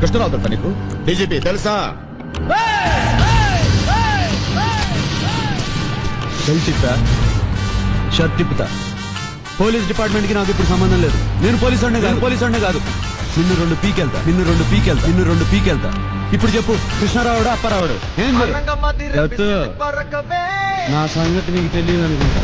కృష్ణరావు తెలుసా నీకు? డీజీపీ తెలుసా? బెల్ట్ తిప్పా, షర్ట్ తిప్పుతా. పోలీస్ డిపార్ట్మెంట్ కి నాకు ఇప్పుడు సంబంధం లేదు. నేను పోలీసు అడ్డే కాదు. నిన్ను రెండు పీకెళ్తా. ఇప్పుడు చెప్పు, కృష్ణారావుడా అప్పారావుడు? ఏం నా సంగతి నీకు తెలియదు అనుకుంటా.